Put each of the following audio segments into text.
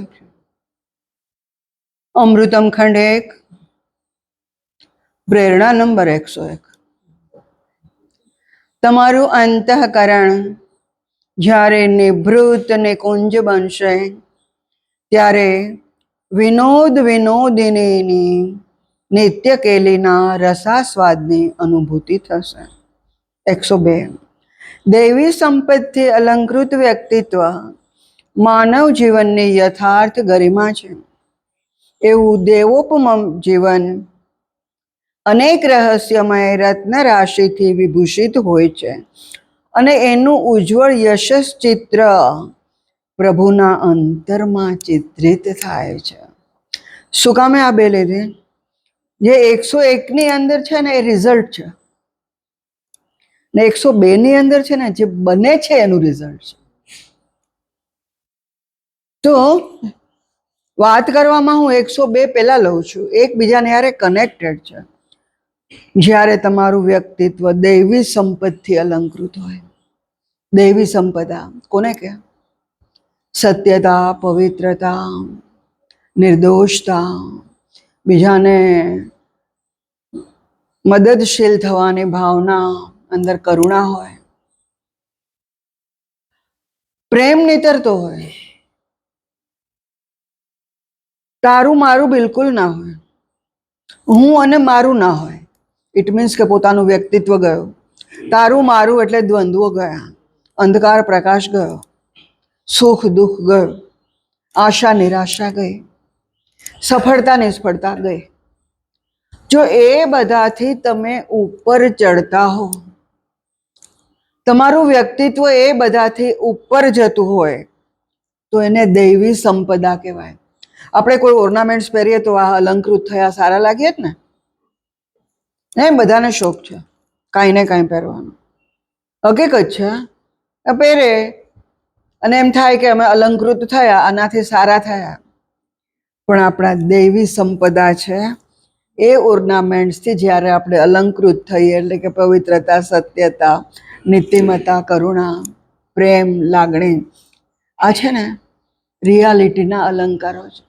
નાખ્યું. અમૃતમ ખંડ 1 પ્રેરણા નંબર 101. તમારું અંતઃકરણ જ્યારે નિભૃત ને કુંજ બનશે ત્યારે વિનોદ વિનોદિનીની નિત્ય કેલીના રસાસ્વાદની અનુભૂતિ થશે. 102. દૈવી સંપત્તિ અલંકૃત વ્યક્તિત્વ માનવ જીવનની યથાર્થ ગરિમા છે. એવું દેવોપમ જીવન અનેક રહસ્યમય રત્ન રાશિથી વિભૂષિત હોય છે અને એનું ઉજ્જવળ યશસ ચિત્ર પ્રભુના અંતરમાં ચિત્રિત થાય છે. શું કામે આ બે લીધી? જે 101 ની અંદર છે ને એ રિઝલ્ટ છે, ને 102 ની અંદર છે ને જે બને છે એનું રિઝલ્ટ છે. તો વાત કરવામાં હું 102 પહેલા લઉં છું, એકબીજાને યારે કનેક્ટેડ છે. જ્યારે તમારું વ્યક્તિત્વ દૈવી સંપત્તિ અલંકૃત હોય. દૈવી સંપદા કોને કહે? સત્યતા, પવિત્રતા, નિર્દોષતા, બીજાને મદદશીલ થવાની ભાવના, અંદર કરુણા હોય, પ્રેમ નીતરતો હોય, તારું મારું બિલકુલ ના હોય, હું અને મારું ના હોય. ઇટ મીન્સ કે પોતાનું વ્યક્તિત્વ ગયું, તારું મારું એટલે દ્વંદ્વો ગયા, અંધકાર પ્રકાશ ગયો, સુખ દુઃખ ગયું, આશા નિરાશા ગઈ, સફળતા નિષ્ફળતા ગઈ. જો એ બધાથી તમે ઉપર ચડતા હો, તમારું વ્યક્તિત્વ એ બધાથી ઉપર જતું હોય તો એને દૈવી સંપદા કહેવાય. આપણે કોઈ ઓર્નામેન્ટ્સ પહેરીએ તો આ અલંકૃત થયા સારા લાગીએ જ ને. બધાને શોખ છે કાંઈ ને કાંઈ પહેરવાનો. હકીકત છે, પહેરે અને એમ થાય કે અમે અલંકૃત થયા, આનાથી સારા થયા. પણ આપણા દૈવી સંપદા છે એ ઓર્નામેન્ટ્સથી જ્યારે આપણે અલંકૃત થઈએ, એટલે કે પવિત્રતા, સત્યતા, નીતિમત્તા, કરુણા, પ્રેમ, લાગણી, આ છે ને રિયાલિટીના અલંકારો છે.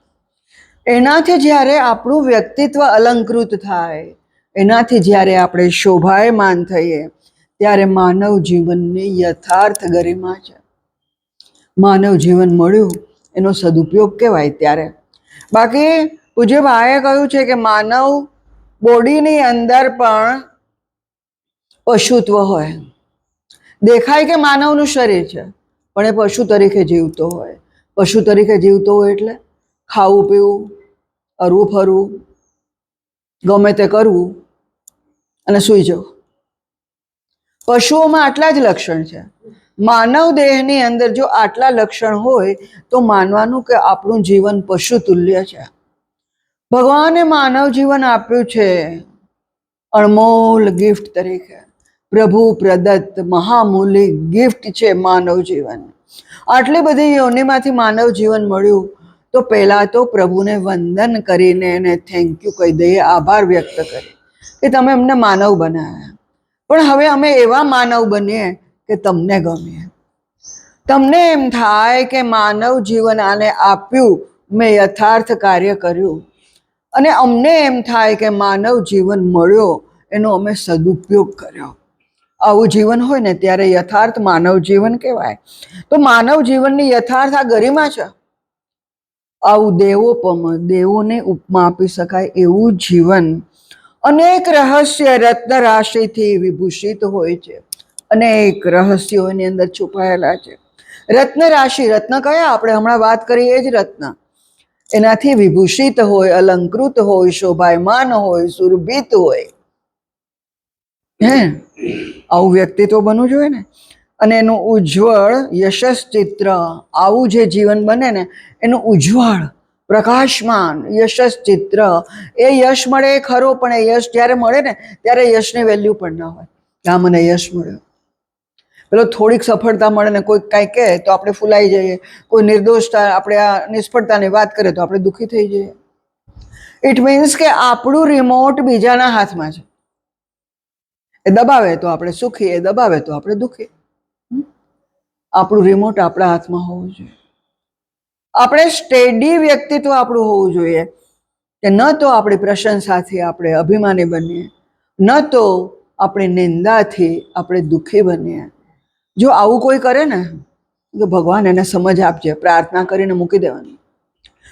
એનાથી જ્યારે આપણું વ્યક્તિત્વ અલંકૃત થાય, એનાથી જ્યારે આપણે શોભાયમાન થઈએ, ત્યારે માનવ જીવનની યથાર્થ ગરિમા છે. માનવ જીવન મળ્યું એનો સદુપયોગ કહેવાય ત્યારે. બાકી પૂજ્ય ભાઈએ કહ્યું છે કે માનવ બોડીની અંદર પણ પશુત્વ હોય. દેખાય કે માનવનું શરીર છે પણ એ પશુ તરીકે જીવતો હોય. પશુ તરીકે જીવતો હોય એટલે ખાવું પીવું, હરવું ફરવું, ગમે તે કરવું અને સૂઈ જવું. પશુઓમાં આટલા જ લક્ષણ છે. માનવ દેહની અંદર જો આટલા લક્ષણ હોય તો માનવાનું કે આપણું જીવન પશુ તુલ્ય છે. ભગવાને માનવ જીવન આપ્યું છે અણમોલ ગિફ્ટ તરીકે. પ્રભુ પ્રદત્ત મહામૂલ્ય ગિફ્ટ છે માનવ જીવન. આટલી બધી યોનિમાંથી માનવ જીવન મળ્યું તો પહેલા તો પ્રભુને વંદન કરીને એને થેન્ક યુ કહી દઈએ, આભાર વ્યક્ત કરીએ કે તમે અમને માનવ બનાવ્યા. પણ હવે અમે એવા માનવ બનીએ કે તમને ગમીએ. તમને એમ થાય કે માનવ જીવન આને આપ્યું, મેં યથાર્થ કાર્ય કર્યું, અને અમને એમ થાય કે માનવ જીવન મળ્યો એનો અમે સદુપયોગ કર્યો. આવું જીવન હોય ને ત્યારે યથાર્થ માનવ જીવન કહેવાય. તો માનવ જીવનની યથાર્થ આ ગરિમા છે. આવું દેવોપમ, દેવોને ઉપમા આપી શકાય એવું જીવન અનેક રહસ્ય રત્ન રાશિથી વિભૂષિત હોય છે. અનેક રહસ્યો એની અંદર છુપાયેલા છે. રત્ન રાશિ, રત્ન કયા? આપણે હમણાં વાત કરી એ જ રત્ન. એનાથી વિભૂષિત હોય, અલંકૃત હોય, શોભાયમાન હોય, સુરભિત હોય. આવું વ્યક્તિત્વ બનવું જોઈએ ને. અને એનું ઉજ્જવળ યશસ ચિત્ર, આવું જે જીવન બને ને એનું ઉજ્જવળ પ્રકાશમાન યશસ ચિત્ર. એ યશ મળે ખરો, પણ એ યશ જ્યારે મળે ને ત્યારે યશની વેલ્યુ પણ ના હોય. આ મને યશ મળ્યો. પેલો થોડીક સફળતા મળે ને કોઈ કાંઈ કહે તો આપણે ફૂલાઈ જઈએ. કોઈ નિર્દોષતા, આપણે આ નિષ્ફળતાની વાત કરે તો આપણે દુઃખી થઈ જઈએ. ઇટ મીન્સ કે આપણું રિમોટ બીજાના હાથમાં છે. એ દબાવે તો આપણે સુખી, એ દબાવે તો આપણે દુઃખી. આપણું રિમોટ આપણા હાથમાં હોવું જોઈએ. આપણે સ્ટેડી વ્યક્તિત્વ આપણું હોવું જોઈએ કે ન તો આપણી પ્રશંસાથી આપણે અભિમાની બનીએ, ન તો આપણી નિંદાથી આપણે દુઃખી બનીએ. જો આવું કોઈ કરે ને તો ભગવાન એને સમજ આપજે, પ્રાર્થના કરીને મૂકી દેવાની.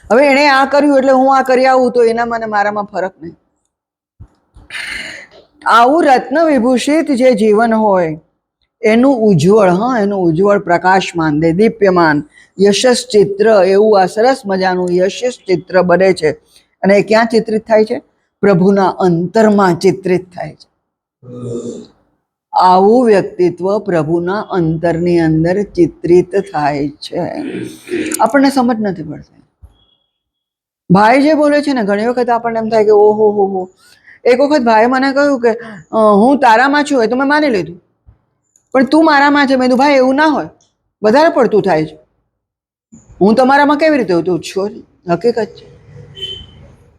હવે એણે આ કર્યું એટલે હું આ કરી આવું તો એના મને મારામાં ફરક નહીં. આવું રત્ન વિભૂષિત જે જીવન હોય એનું ઉજ્જવળ, એનું ઉજ્જવળ પ્રકાશમાન દીપ્યમાન યશસ ચિત્ર, એવું આ સરસ મજાનું યશસ ચિત્ર બને છે. અને એ ક્યાં ચિત્રિત થાય છે? પ્રભુના અંતરમાં ચિત્રિત થાય છે. આવું વ્યક્તિત્વ પ્રભુના અંતરની અંદર ચિત્રિત થાય છે. આપણને સમજ નથી પડતી. ભાઈ જે બોલે છે ને, ઘણી વખત આપણને એમ થાય કે ઓહો હો હો. એક વખત ભાઈ મને કહ્યું કે હું તારામાં છું, એ તો મેં માની લીધું, પણ તું મારામાં છે. મેં કીધું ભાઈ એવું ના હોય, વધારે પડતું થાય છે. હું તમારામાં કેવી રીતે હું? તું છો, હકીકત છે.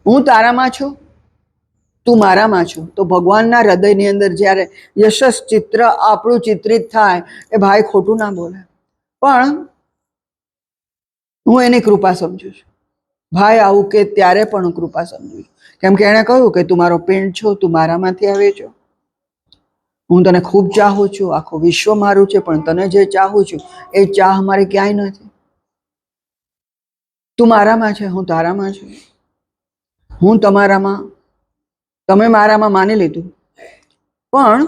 હું તારામાં છું, તું મારામાં છું. તો ભગવાનના હૃદયની અંદર જ્યારે યશસ ચિત્ર આપણું ચિત્રિત થાય, એ ભાઈ ખોટું ના બોલે, પણ હું એની કૃપા સમજુ છું. ભાઈ આવું કે ત્યારે પણ હું કૃપા સમજુ છું, કેમ કે એણે કહ્યું કે તું મારો પિંડ છો, તું મારામાંથી આવે છો. હું તને ખૂબ ચાહું છું, આખું વિશ્વ મારું છે, પણ તને જે ચાહું છું એ ચાહ મારી ક્યાંય નથી. તું મારામાં છે, હું તારામાં છું. હું તમારામાં, તમે મારામાં માની લીધું, પણ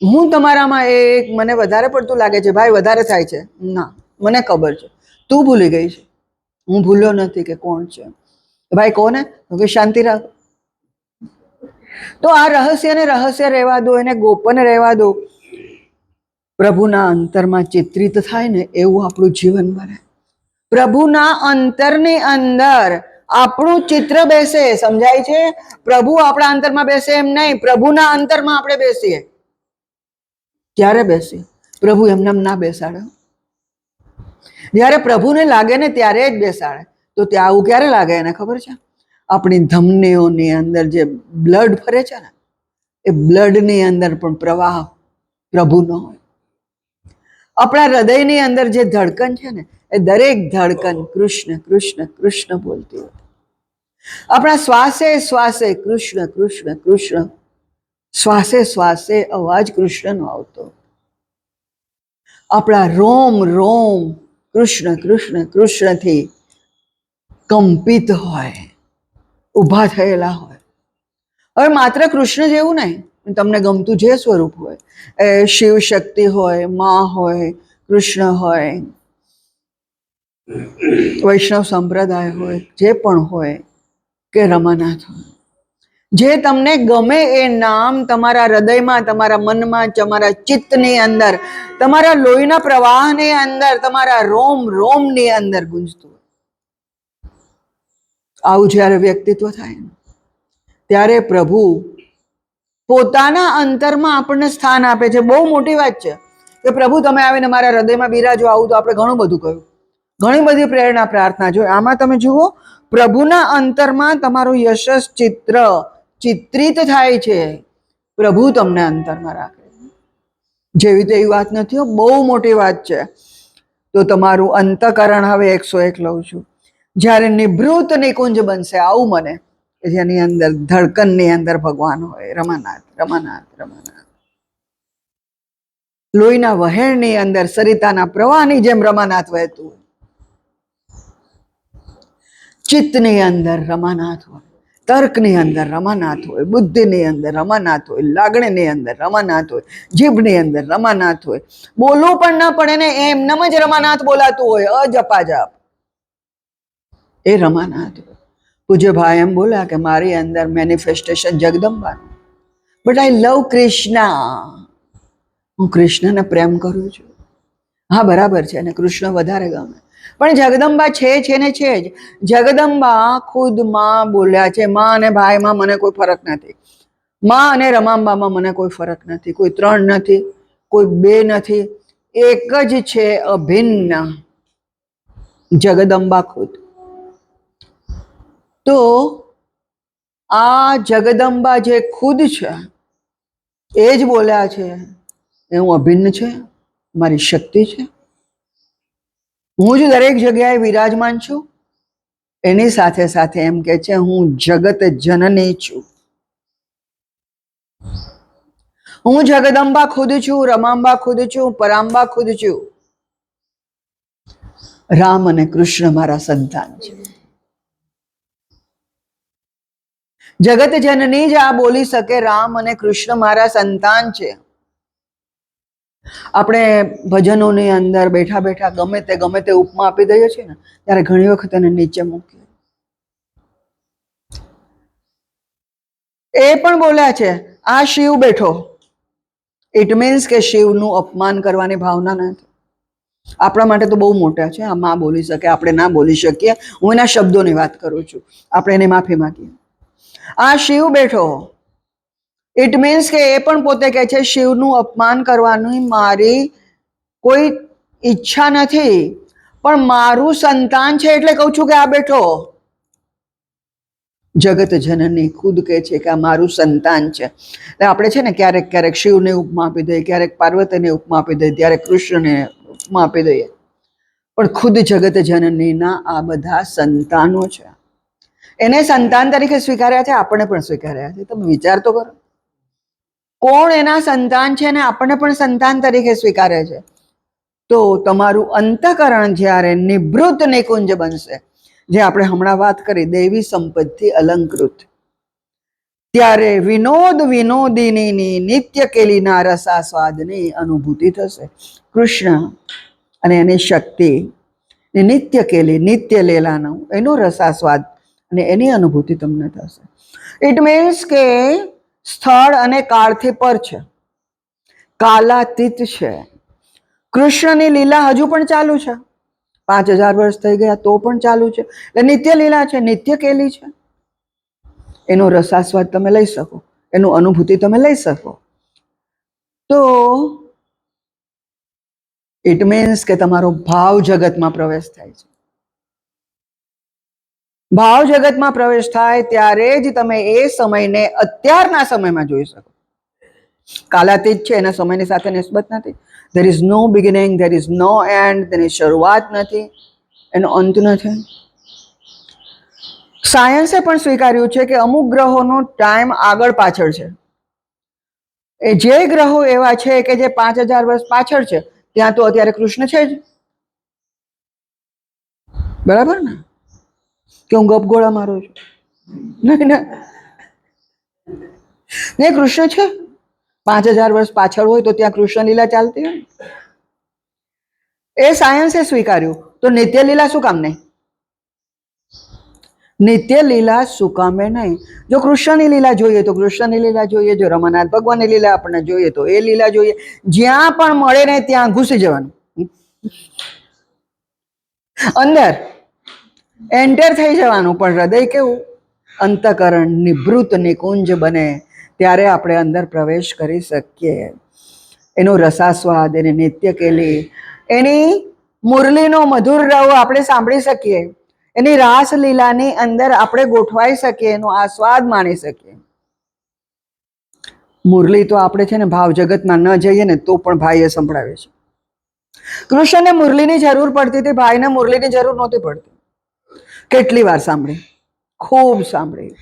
હું તમારામાં એક મને વધારે પડતું લાગે છે. ભાઈ વધારે થાય છે. ના, મને ખબર છે, તું ભૂલી ગઈ છે, હું ભૂલ્યો નથી કે કોણ છે. ભાઈ કોને? કે શાંતિ રાખ. તો આ રહસ્યને રહસ્ય રહેવા દો, એને ગોપન રહેવા દો. પ્રભુના અંતરમાં ચિત્રિત થાય ને એવું આપણું જીવન બને. પ્રભુના અંતરની અંદર આપણું ચિત્ર બેસે. સમજાય છે? પ્રભુ આપણા અંતરમાં બેસે એમ નહીં, પ્રભુના અંતરમાં આપણે બેસીએ. ક્યારે બેસીએ? પ્રભુ એમને ના બેસાડે. જ્યારે પ્રભુને લાગે ને ત્યારે જ બેસાડે. તો ત્યાં આવું ક્યારે લાગે એને ખબર છે? આપણી ધમનીઓની અંદર જે બ્લડ ફરે છે ને, એ બ્લડની અંદર પણ પ્રવાહ પ્રભુનો હોય. આપણા હૃદયની અંદર જે ધડકન છે ને, એ દરેક ધડકન કૃષ્ણ કૃષ્ણ કૃષ્ણ બોલતી હોય. આપણા શ્વાસે શ્વાસે કૃષ્ણ કૃષ્ણ કૃષ્ણ, શ્વાસે શ્વાસે અવાજ કૃષ્ણનો આવતો. આપણા રોમ રોમ કૃષ્ણ કૃષ્ણ કૃષ્ણથી કંપિત હોય, ઊભા થયેલા હોય. હવે માત્ર કૃષ્ણ જેવું નહીં, તમને ગમતું જે સ્વરૂપ હોય, એ શિવ શક્તિ હોય, મા હોય, કૃષ્ણ હોય, વૈષ્ણવ સંપ્રદાય હોય, જે પણ હોય, કે રમાનાથ હોય, જે તમને ગમે એ નામ તમારા હૃદયમાં, તમારા મનમાં, તમારા ચિત્તની અંદર, તમારા લોહીના પ્રવાહની અંદર, તમારા રોમ રોમની અંદર ગુંજતું હોય. આવું જ્યારે વ્યક્તિત્વ થાય ને, ત્યારે પ્રભુ પોતાના અંતરમાં આપણને સ્થાન આપે છે. બહુ મોટી વાત છે કે પ્રભુ તમે આવીને મારા હૃદયમાં બિરાજો. આવું તો આપણે ઘણું બધું કહ્યું, ઘણી બધી પ્રેરણા પ્રાર્થના જોઈ. આમાં તમે જુઓ, પ્રભુના અંતરમાં તમારું યશસ ચિત્ર ચિત્રિત થાય છે. પ્રભુ તમને અંતરમાં રાખે. જેવી તેવી વાત નથી, બહુ મોટી વાત છે. તો તમારું અંતકરણ હવે 101 લઉં છું. જ્યારે નિભૃત નિકુંજ બનશે, આવું મને, જેની અંદર ધડકનની અંદર ભગવાન હોય. રમાનાથ રમાનાથ રમાનાથ. લોહીના વહેણની અંદર સરિતાના પ્રવાહની જેમ રમાનાથ વહેતું હોય. ચિત્તની અંદર રમાનાથ હોય, તર્કની અંદર રમાનાથ હોય, બુદ્ધિની અંદર રમાનાથ હોય, લાગણીની અંદર રમાનાથ હોય, જીભની અંદર રમાનાથ હોય. બોલવું પણ ના પડે ને, એમનેમ જ રમાનાથ બોલાતું હોય, અજપાજાપ. એ રમાનાથ હોય. પૂજ્ય ભાઈ એમ બોલ્યા કે મારી અંદર મેનિફેસ્ટેશન જગદંબાનું, બટ આઈ લવ કૃષ્ણ. હું કૃષ્ણને પ્રેમ કરું છું. હા બરાબર છે, અને કૃષ્ણ વધારે ગમે, પણ જગદંબા છે ને છે જ. જગદંબા ખુદ માં બોલ્યા છે, માં અને ભાઈમાં મને કોઈ ફરક નથી, માં અને રમાંબામાં મને કોઈ ફરક નથી, કોઈ 3 નથી, કોઈ 2 નથી, એક જ છે, અભિન્ન જગદંબા ખુદ. તો આ જગદંબા જે ખુદ છે એ જ બોલ્યા છે એ હું અભિન્ન છે, મારી શક્તિ છે. હું જ દરેક જગ્યાએ વિરાજમાન છું. એની સાથે સાથે એમ કે છે હું જગત જનની છું. હું જગદંબા ખુદ છું, રમાંબા ખુદ છું, પરાંબા ખુદ છું. રામ અને કૃષ્ણ મારા સંતાન છે. જગત જનની જ આ બોલી શકે રામ અને કૃષ્ણ મારા સંતાન છે. આપણે ભજનોની અંદર બેઠા બેઠા ગમે તે ઉપમા આપી દઈએ છીએ ને, ત્યારે ઘણી વખત એને નીચે મૂકીએ. એ પણ બોલ્યા છે આ શિવ બેઠો. ઇટ મીન્સ કે શિવનું અપમાન કરવાની ભાવના નથી. આપણા માટે તો બહુ મોટા છે, આ માં બોલી શકે, આપણે ના બોલી શકીએ. હું એના શબ્દોની વાત કરું છું, આપણે એને માફી માંગીએ. આ શિવ બેઠો. ઇટ મીન્સ કે એ પણ પોતે કહે છે શિવનું અપમાન કરવાની મારી કોઈ ઈચ્છા નથી, પણ મારું સંતાન છે એટલે કહું છું કે આ બેઠો. જગત જનની ખુદ કહે છે કે આ મારું સંતાન છે. એટલે આપણે છે ને ક્યારેક ક્યારેક શિવને ઉપમા આપી દઈએ, ક્યારેક પાર્વતીને ઉપમા આપી દઈએ, ત્યારે કૃષ્ણને ઉપમા આપી દઈએ, પણ ખુદ જગત જનનીના આ બધા સંતાનો છે. એને સંતાન તરીકે સ્વીકાર્યા છે, આપણને પણ સ્વીકાર્યા છે. તમે વિચાર તો કરો, કોણ એના સંતાન છે અને આપણને પણ સંતાન તરીકે સ્વીકારે છે. તો તમારું અંતઃકરણ જ્યારે નિવૃત્ત નિકુંજ બનશે, જે આપણે હમણાં વાત કરી દૈવી સંપત્તિ અલંકૃત, ત્યારે વિનોદ વિનોદિનીની નિત્ય કેલીના રસાસ્વાદની અનુભૂતિ થશે. કૃષ્ણ અને એની શક્તિ નિત્ય કેલી, નિત્ય લીલાનો એનો રસાસ્વાદ અને એની અનુભૂતિ તમને થશે. ઇટ મીન્સ કે સ્થળ અને કાળથી પર છે, કાલાતીત છે. કૃષ્ણની લીલા હજુ પણ ચાલુ છે. 5000 વર્ષ થઈ ગયા તો પણ ચાલુ છે. એટલે નિત્ય લીલા છે, નિત્ય કેલી છે. એનો રસાસ્વાદ તમે લઈ શકો, એનું અનુભૂતિ તમે લઈ શકો. તો ઇટ મીન્સ કે તમારો ભાવ જગતમાં પ્રવેશ થાય છે. ભાવ જગતમાં પ્રવેશ થાય ત્યારે જ તમે એ સમયને અત્યારના સમયમાં જોઈ શકો. કાલાતીત છે, એના સમયની સાથે નિસ્બત નથી. there is no beginning, there is no end. તેની શરૂઆત નથી, એનો અંત નથી. સાયન્સે પણ સ્વીકાર્યું છે કે અમુક ગ્રહોનો ટાઈમ આગળ પાછળ છે. એ જે ગ્રહો એવા છે કે જે 5000 વર્ષ પાછળ છે, ત્યાં તો અત્યારે કૃષ્ણ છે જ. બરાબર ને? કે હું ગપગોળા મારું છું? નહીં, કૃષ્ણ છે. 5000 વર્ષ પાછળ હોય તો ત્યાં કૃષ્ણ લીલા ચાલતી હોય. એ સાયન્સે સ્વીકાર્યું. તો નિત્ય લીલા શું કામ નહીં? નિત્ય લીલા શું કામે નહીં? જો કૃષ્ણની લીલા જોઈએ તો કૃષ્ણની લીલા જોઈએ, જો રમાનાથ ભગવાનની લીલા આપણને જોઈએ તો એ લીલા જોઈએ. જ્યાં પણ મળે ને ત્યાં ઘૂસી જવાનું, અંદર એન્ટર થઈ જવાનું. પણ હૃદય કેવું? અંતઃકરણ નિવૃત્ત નિકુંજ બને ત્યારે આપણે અંદર પ્રવેશ કરી શકીએ. એનો રસાસ્વાદ, એની નિત્ય કેલી, એની મુરલીનો મધુર રવ આપણે સાંભળી શકીએ. એની રાસલીલાની અંદર આપણે ગોઠવાઈ શકીએ, એનો આસ્વાદ માણી શકીએ. મુરલી તો આપણે છે ને ભાવ જગતમાં ન જઈએ ને તો પણ ભાઈએ સંભળાવે છે. કૃષ્ણને મુરલીની જરૂર પડતી હતી, ભાઈને મુરલીની જરૂર નહોતી પડતી. કેટલી વાર સાંભળી, ખૂબ સાંભળી.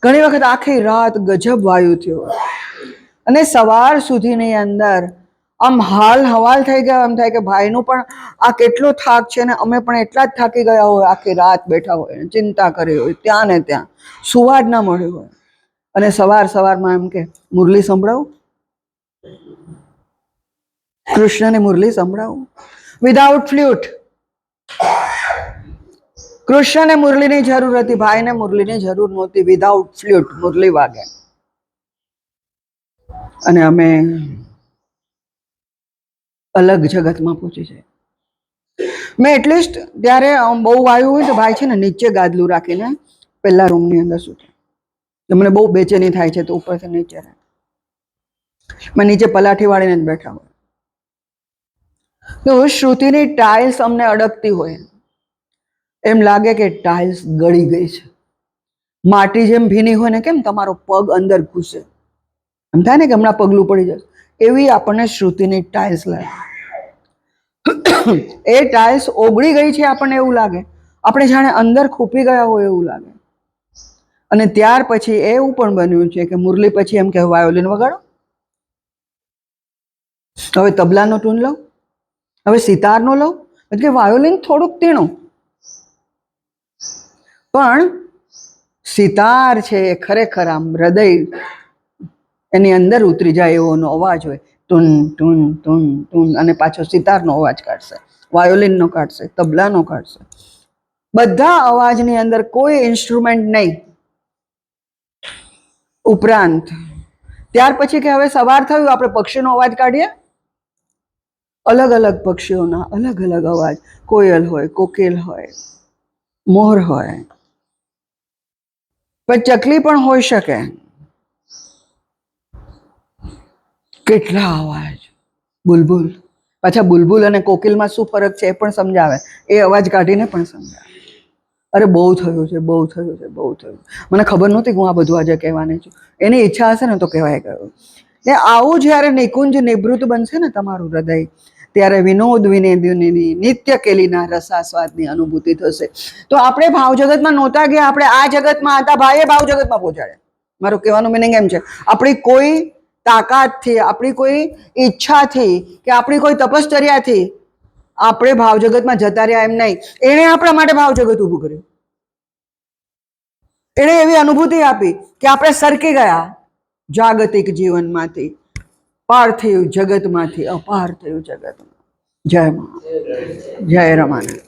ઘણી વખત આખી રાત ગજબ વાયુ થયો અને સવાર સુધીની અંદર આમ હાલ હવાલ થઈ ગયા. એમ થાય કે ભાઈનું પણ આ કેટલો થાક છે ને અમે પણ એટલા જ થાકી ગયા હોય. આખી રાત બેઠા હોય, ચિંતા કરી હોય, ત્યાં ને ત્યાં સુવા જ ના મળ્યું હોય. અને સવારમાં એમ કે મુરલી સંભળાવું, કૃષ્ણને મુરલી સંભળાવું વિધાઉટ ફ્લ્યુટ. કૃષ્ણને મુરલીની જરૂર હતી, ભાઈને મુરલીની જરૂર નહોતી. વિધાઉટ ફ્લ્યુટ મુરલી વાગે. અને અમે અલગ જગતમાં પહોંચી જાય. મેં એટલીસ્ટ ત્યારે બહુ વાયુ હોય તો ભાઈ છે ને નીચે ગાદલું રાખીને પેલા રૂમની અંદર સૂતે. મને બહુ બેચેની થાય છે તો ઉપરથી નીચે રાખે. મેં નીચે પલાઠી વાળીને જ બેઠા હોય. તો શ્રુતિની ટાઇલ્સ અમને અડકતી હોય, એમ લાગે કે ટાઇલ્સ ગળી ગઈ છે. માટી જેમ ભીની હોય ને, કેમ તમારો પગ અંદર ઘૂસે, એમ થાય ને કે હમણાં પગલું પડી જશે, એવી આપણને શ્રુતિની ટાઇલ્સ લાગે. એ ટાઇલ્સ ઓગળી ગઈ છે આપણને એવું લાગે, આપણે જાણે અંદર ખૂપી ગયા હોય એવું લાગે. અને ત્યાર પછી એવું પણ બન્યું છે કે મુરલી પછી એમ કે વાયોલિન વગાડો, હવે તબલાનો ટૂન લઉં, હવે સિતારનો લઉં, એટલે વાયોલિન થોડુંક તીણું, પણ સિતાર છે એ ખરેખર આમ હૃદય એની અંદર ઉતરી જાય એવો અવાજ હોય, ટૂન ટૂન ટૂન ટૂન, અને પાછો સિતારનો અવાજ કાઢશે, વાયોલિનનો કાઢશે, તબલાનો કાઢશે, બધા અવાજની અંદર કોઈ ઇન્સ્ટ્રુમેન્ટ નહીં. ઉપરાંત ત્યાર પછી કે હવે સવાર થયું, આપણે પક્ષીનો અવાજ કાઢીએ, અલગ અલગ પક્ષીઓના અલગ અલગ અવાજ, કોયલ હોય, કોકિલ હોય, મોર હોય, પણ ચકલી પણ હોઈ શકે. કેટલા અવાજ, બુલબુલ, પાછા બુલબુલ અને કોકિલમાં શું ફરક છે એ પણ સમજાવે, એ અવાજ કાઢીને પણ સમજાવે. અરે બહુ થયું છે, બહુ થયું છે, બહુ થયું, મને ખબર નહોતી કે હું આ બધું આજે કહેવાની છું. એની ઈચ્છા હશે ને તો કહેવાય ગયું. ને આવું જ્યારે નિકુંજ નિભૃત બનશે ને તમારું હૃદય, ત્યારે વિનોદ વિનેદની નિત્ય કેલીના રસાસ્વાદની અનુભૂતિ થશે. તો આપણે ભાવ જગતમાં નહોતા ગયા, આપણે આ જગતમાં હતા, ભાઈએ ભાવ જગતમાં પહોંચાડ્યા. મારું કહેવાનું મિનિંગ એમ છે, આપણી કોઈ તાકાતથી, આપણી કોઈ ઈચ્છાથી કે આપણી કોઈ તપશ્ચર્યાથી આપણે ભાવ જગતમાં જતા રહ્યા એમ નહીં. એણે આપણા માટે ભાવ જગત ઊભું કર્યું. એણે એવી અનુભૂતિ આપી કે આપણે સરકી ગયા જાગતિક જીવનમાંથી, પાર્થિવ જગતમાંથી અપાર્થિવ જગતમાં. જય મા, જય રમાના.